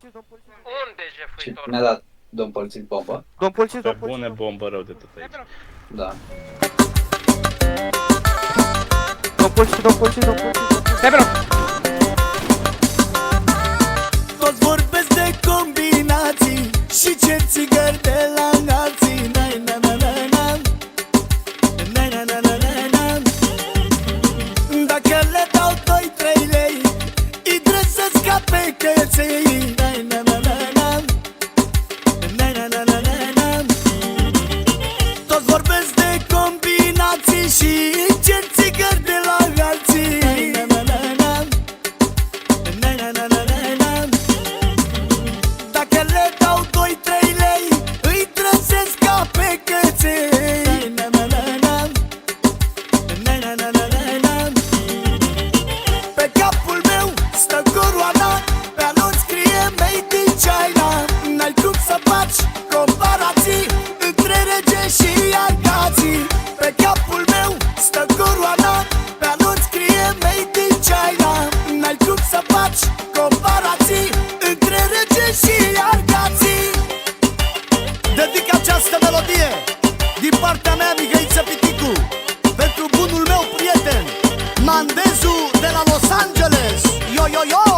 Unde, jefuitor? Mi-a dat domn polițist bombă. Domn polițist, Pe domn bune polițist. bombă rău de tot aici. Da. Domn polițist, domn polițist, domn polițist. Stai pe loc. Toți vorbesc de combinații și cer țigări de la alții. Na-na-na-na-na. Na-na-na-na-na. Dacă le dau 2-3 lei, îi trezesc ca pe căței. Na-na-na-na-na. Na-na-na-na-na. Toți vorbesc de combinații și cer țigări de la alții. Na-na-na-na. Na-na-na-na-na. Dacă le dau 2-3 lei, îi trăsesc ca pe căței. Na-na-na-na. Na-na-na-na-na. Pe capul meu stă coroana, pe anunț scrie Made in China. N-ai cum să faci comparații între rege și argații. Pe capul meu stă coroana, pe anunț scrie Made in China. N-ai cum să faci comparații între rege și argații. Dedic această melodie din partea mea, Mihăiță Piticu, pentru bunul meu prieten Mandezu de la Los Angeles. Yo, yo, yo!